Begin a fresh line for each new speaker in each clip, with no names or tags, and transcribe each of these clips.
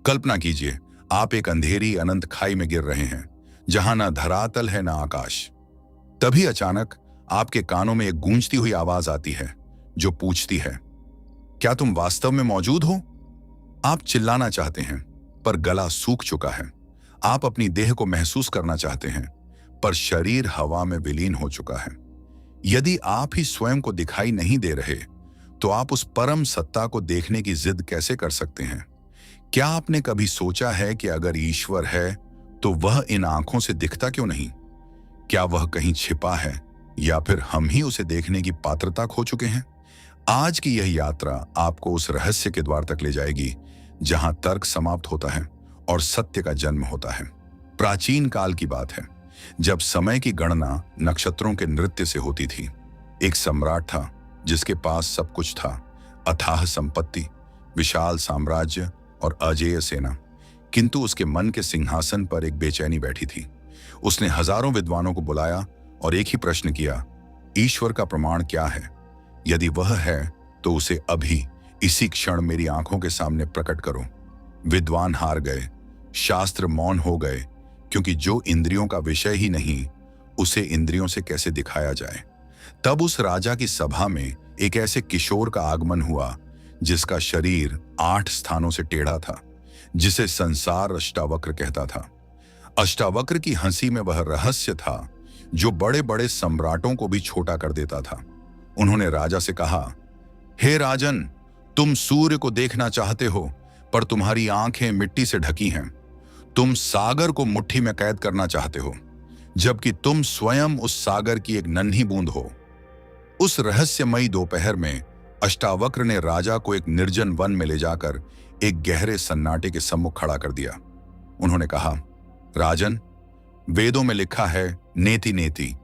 कल्पना कीजिए, आप एक अंधेरी अनंत खाई में गिर रहे हैं, जहां ना धरातल है ना आकाश। तभी अचानक आपके कानों में एक गूंजती हुई आवाज आती है जो पूछती है, क्या तुम वास्तव में मौजूद हो? आप चिल्लाना चाहते हैं, पर गला सूख चुका है। आप अपनी देह को महसूस करना चाहते हैं, पर शरीर हवा में विलीन हो चुका है। यदि आप ही स्वयं को दिखाई नहीं दे रहे, तो आप उस परम सत्ता को देखने की जिद कैसे कर सकते हैं? क्या आपने कभी सोचा है कि अगर ईश्वर है, तो वह इन आंखों से दिखता क्यों नहीं? क्या वह कहीं छिपा है, या फिर हम ही उसे देखने की पात्रता खो चुके हैं? आज की यह यात्रा आपको उस रहस्य के द्वार तक ले जाएगी जहां तर्क समाप्त होता है और सत्य का जन्म होता है। प्राचीन काल की बात है, जब समय की गणना नक्षत्रों के नृत्य से होती थी। एक सम्राट था जिसके पास सब कुछ था, अथाह संपत्ति, विशाल साम्राज्य और अजेय सेना। किंतु उसके मन के सिंहासन पर एक बेचैनी बैठी थी। उसने हजारों विद्वानों को बुलाया और एक ही प्रश्न किया, ईश्वर का प्रमाण क्या है? यदि वह है तो उसे अभी इसी क्षण मेरी आंखों के सामने प्रकट करो। विद्वान हार गए, शास्त्र मौन हो गए, क्योंकि जो इंद्रियों का विषय ही नहीं, उसे इंद्रियों से कैसे दिखाया जाए। तब उस राजा की सभा में एक ऐसे किशोर का आगमन हुआ जिसका शरीर 8 स्थानों से टेढ़ा था, जिसे संसार अष्टावक्र कहता था। अष्टावक्र की हंसी में वह रहस्य था जो बड़े बड़े सम्राटों को भी छोटा कर देता था। उन्होंने राजा से कहा, हे राजन, तुम सूर्य को देखना चाहते हो, पर तुम्हारी आंखें मिट्टी से ढकी हैं। तुम सागर को मुट्ठी में कैद करना चाहते हो, जबकि तुम स्वयं उस सागर की एक नन्ही बूंद हो। उस रहस्यमयी दोपहर में अष्टावक्र ने राजा को एक निर्जन वन में ले जाकर एक गहरे सन्नाटे के सम्मुख खड़ा कर दिया। उन्होंने कहा, राजन, वेदों में लिखा है नेति नेति,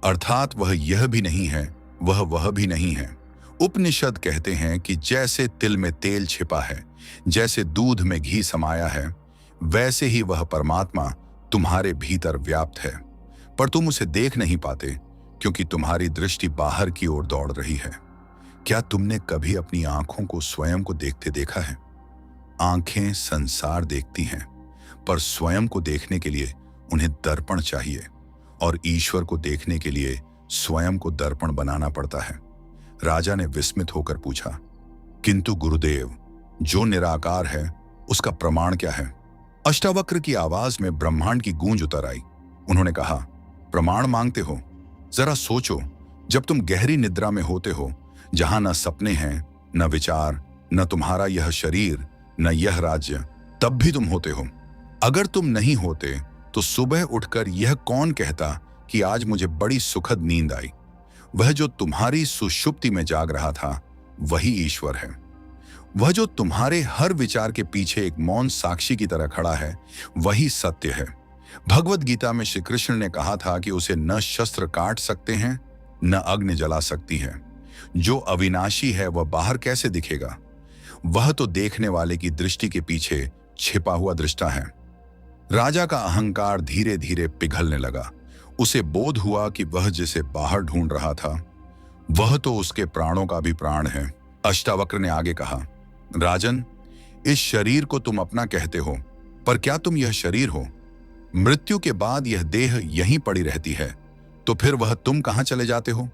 अर्थात वह यह भी नहीं है, वह भी नहीं है। उपनिषद कहते हैं कि जैसे तिल में तेल छिपा है, जैसे दूध में घी समाया है, वैसे ही वह परमात्मा तुम्हारे भीतर व्याप्त है, पर तुम उसे देख नहीं पाते क्योंकि तुम्हारी दृष्टि बाहर की ओर दौड़ रही है। क्या तुमने कभी अपनी आंखों को स्वयं को देखते देखा है? आंखें संसार देखती हैं, पर स्वयं को देखने के लिए उन्हें दर्पण चाहिए, और ईश्वर को देखने के लिए स्वयं को दर्पण बनाना पड़ता है। राजा ने विस्मित होकर पूछा, किंतु गुरुदेव, जो निराकार है उसका प्रमाण क्या है? अष्टावक्र की आवाज में ब्रह्मांड की गूंज उतर आई। उन्होंने कहा, प्रमाण मांगते हो? जरा सोचो, जब तुम गहरी निद्रा में होते हो, जहां न सपने हैं, न विचार, न तुम्हारा यह शरीर, न यह राज्य, तब भी तुम होते हो। अगर तुम नहीं होते तो सुबह उठकर यह कौन कहता कि आज मुझे बड़ी सुखद नींद आई? वह जो तुम्हारी सुषुप्ति में जाग रहा था, वही ईश्वर है। वह जो तुम्हारे हर विचार के पीछे एक मौन साक्षी की तरह खड़ा है, वही सत्य है। भगवद गीता में श्री कृष्ण ने कहा था कि उसे न शस्त्र काट सकते हैं, न अग्नि जला सकती है। जो अविनाशी है वह बाहर कैसे दिखेगा? वह तो देखने वाले की दृष्टि के पीछे छिपा हुआ दृष्टा है। राजा का अहंकार धीरे धीरे पिघलने लगा। उसे बोध हुआ कि वह जिसे बाहर ढूंढ रहा था, वह तो उसके प्राणों का भी प्राण है। अष्टावक्र ने आगे कहा, राजन, इस शरीर को तुम अपना कहते हो, पर क्या तुम यह शरीर हो? मृत्यु के बाद यह देह यहीं पड़ी रहती है, तो फिर वह तुम कहां चले जाते हो?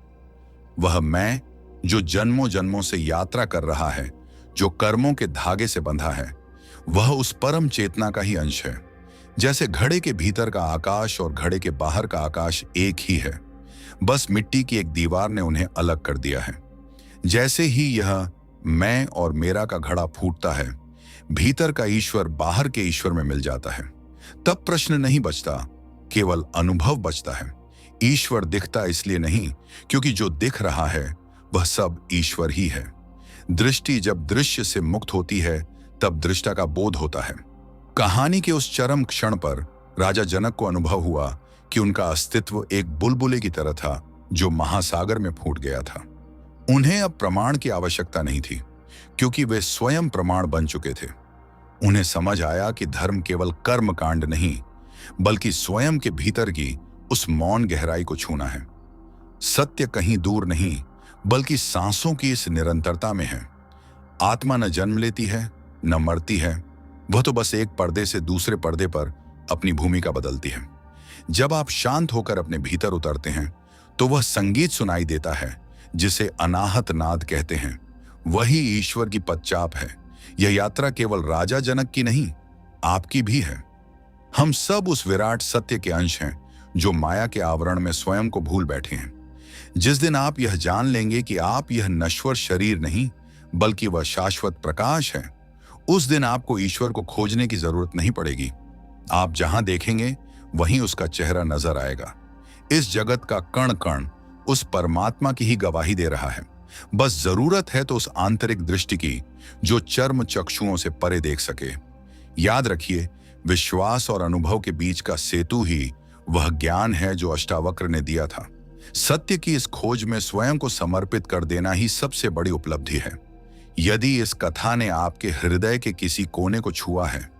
वह मैं जो जन्मों जन्मों से यात्रा कर रहा है, जो कर्मों के धागे से बंधा है, वह उस परम चेतना का ही अंश है। जैसे घड़े के भीतर का आकाश और घड़े के बाहर का आकाश एक ही है, बस मिट्टी की एक दीवार ने उन्हें अलग कर दिया है। जैसे ही यह मैं और मेरा का घड़ा फूटता है, भीतर का ईश्वर बाहर के ईश्वर में मिल जाता है। तब प्रश्न नहीं बचता, केवल अनुभव बचता है। ईश्वर दिखता इसलिए नहीं क्योंकि जो दिख रहा है वह सब ईश्वर ही है। दृष्टि जब दृश्य से मुक्त होती है, तब दृष्टा का बोध होता है। कहानी के उस चरम क्षण पर राजा जनक को अनुभव हुआ कि उनका अस्तित्व एक बुलबुले की तरह था जो महासागर में फूट गया था। उन्हें अब प्रमाण की आवश्यकता नहीं थी, क्योंकि वे स्वयं प्रमाण बन चुके थे। उन्हें समझ आया कि धर्म केवल कर्म कांड नहीं, बल्कि स्वयं के भीतर की उस मौन गहराई को छूना है। सत्य कहीं दूर नहीं, बल्कि सांसों की इस निरंतरता में है। आत्मा न जन्म लेती है, न मरती है, वह तो बस एक पर्दे से दूसरे पर्दे पर अपनी भूमिका बदलती है। जब आप शांत होकर अपने भीतर उतरते हैं तो वह संगीत सुनाई देता है जिसे अनाहत नाद कहते हैं। वही ईश्वर की पदचाप है। यह यात्रा केवल राजा जनक की नहीं, आपकी भी है। हम सब उस विराट सत्य के अंश हैं जो माया के आवरण में स्वयं को भूल बैठे हैं। जिस दिन आप यह जान लेंगे कि आप यह नश्वर शरीर नहीं बल्कि वह शाश्वत प्रकाश है, उस दिन आपको ईश्वर को खोजने की जरूरत नहीं पड़ेगी। आप जहां देखेंगे वहीं उसका चेहरा नजर आएगा। इस जगत का कण कण उस परमात्मा की ही गवाही दे रहा है। बस जरूरत है तो उस आंतरिक दृष्टि की जो चर्म चक्षुओं से परे देख सके। याद रखिए, विश्वास और अनुभव के बीच का सेतु ही वह ज्ञान है जो अष्टावक्र ने दिया था। सत्य की इस खोज में स्वयं को समर्पित कर देना ही सबसे बड़ी उपलब्धि है। यदि इस कथा ने आपके हृदय के किसी कोने को छुआ है,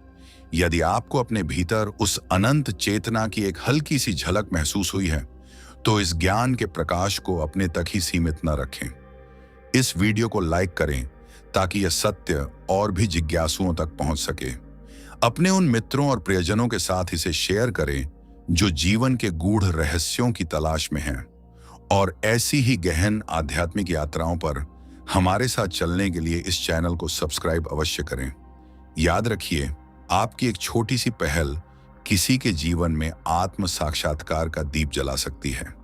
यदि आपको अपने भीतर उस अनंत चेतना की एक हल्की सी झलक महसूस हुई है, तो इस ज्ञान के प्रकाश को अपने तक ही सीमित न रखें। इस वीडियो को लाइक करें ताकि यह सत्य और भी जिज्ञासुओं तक पहुंच सके। अपने उन मित्रों और प्रियजनों के साथ इसे शेयर करें जो जीवन के गूढ़ रहस्यों की तलाश में हैं और ऐसी ही गहन आध्यात्मिक यात्राओं पर हमारे साथ चलने के लिए इस चैनल को सब्सक्राइब अवश्य करें। याद रखिए, आपकी एक छोटी सी पहल किसी के जीवन में आत्म साक्षात्कार का दीप जला सकती है।